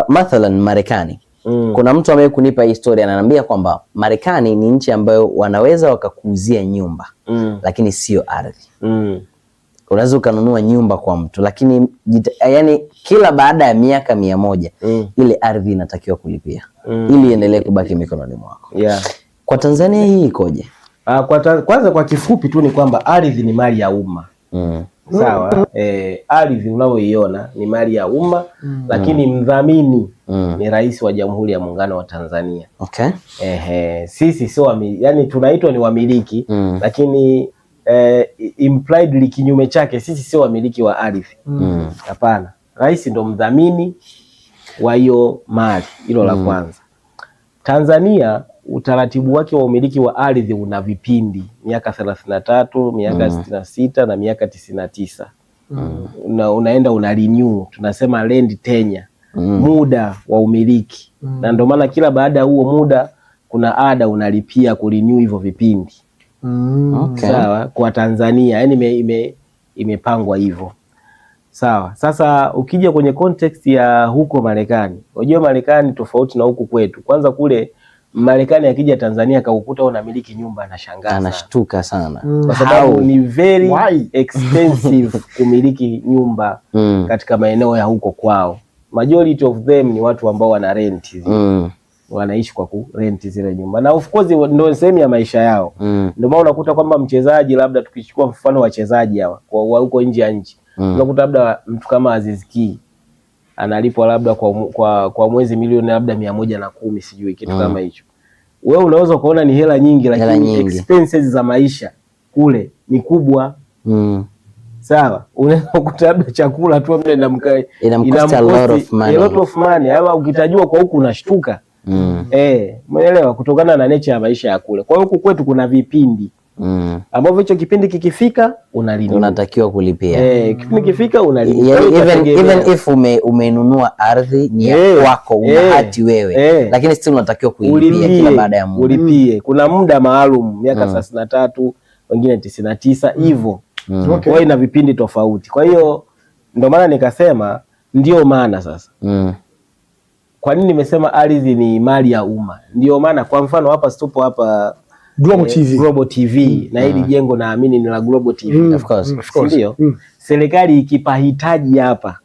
Mathalan Marekani. Kuna mtu ambaye kunipa historia ananiambia kwamba Marekani ni nchi ambayo wanaweza wakakuuzia nyumba lakini sio ardhi. Unaweza ukanunua nyumba kwa mtu lakini yani kila baada ya miaka 100 ile ardhi inatakiwa kulipia ili iendelee kubaki mikononi mwako. Kwa Tanzania hii ikoje? Kwanza kwa kifupi tu ni kwamba ardhi ni mali ya umma. Sawa. Ardhi unayoiona ni mali ya umma lakini mdhamini ni Rais wa Jamhuri ya Muungano wa Tanzania. Okay. Sisi sio yani tunaitwa ni wamiliki lakini impliedly kinyume chake sisi sio wamiliki wa ardhi. Hapana. Rais ndo mdhamini wa hiyo mali. Hilo la kwanza. Tanzania utaratibu wake wa umiliki wa ardhi una vipindi miaka 33, miaka 66 na miaka 99. Unaenda una renew, tunasema land tenure, muda wa umiliki. Na ndio maana kila baada ya huo muda kuna ada unalipia ku renew hivyo vipindi. Okay. Sawa, kwa Tanzania yani imepangwa hivyo. Sawa. Sasa ukija kwenye context ya huko Marekani, unajua Marekani tofauti na huku kwetu. Kwanza kule Marekani akija Tanzania akakukuta unamiliki nyumba anashangaa, anashtuka sana. Kwa sababu ni very expensive kumiliki nyumba katika maeneo ya huko kwao. Majority of them ni watu ambao wana rent. Wanaishi kwa ku rent zile nyumba. Na of course ndio sehemu ya maisha yao. Ndio maana unakuta kwamba mchezaji, labda tukichukua mfano wachezaji hawa kwa huko nje ya nchi, unakuta labda mtu kama Aziz Ki analipwa labda kwa mwezi milioni labda 110, sijui kitu kama hicho. Wewe unaweza kuona ni hela nyingi lakini expenses za maisha kule ni kubwa. Sawa, unaweza kukuta labda chakula tu labda inamkosta a lot of money. Ama ukitajua kwa huku unashtuka. Umeelewa, kutokana na nature ya maisha ya kule. Kwa hiyo huku kwetu kuna vipindi ambavyo hicho kipindi kikifika unatakiwa kulipia. Kipindi kifika unalipia. Even if umenunua ardhi ni ya kwako, una hati wewe, lakini still unatakiwa kuilipia kila baada ya muda. Ulipie. Kuna muda maalum, miaka 33, wengine 99 hivyo. Kwa hiyo ina vipindi tofauti. Kwa hiyo ndio maana nikasema ndio maana sasa. Kwa nini nimesema ardhi ni mali ya umma? Ndio maana kwa mfano hapa stupo hapa Global TV na hili jengo naamini ni la Global TV. Of course. Ndio. Serikali ikipahitaji hapa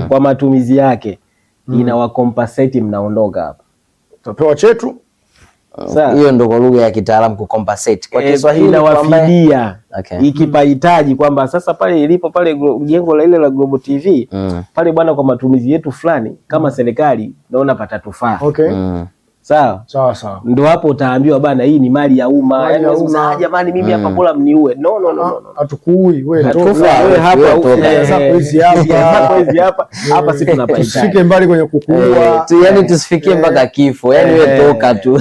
kwa matumizi yake inawacompensate, mnaondoka hapa. Tutapewa chetu. Hiyo ndio kwa lugha ya kitaalamu kucompensate. Kwa Kiswahili inawafidia. Ikipahitaji kwamba sasa pale ilipo pale jengo la ile la Global TV pale bwana, kwa matumizi yetu fulani kama serikali naona patatufaa. Sawa. Ndio hapo utaambiwa bana, hii ni mali ya umma. Yaani unasema jamani, mimi hapa bora mniue. No. Hatukuui wewe. Wewe hapa sisi tunapahitaji. Tusifike mbali kwenye kukua. Yaani tusifikie mpaka kifo. Yaani wewe toka tu.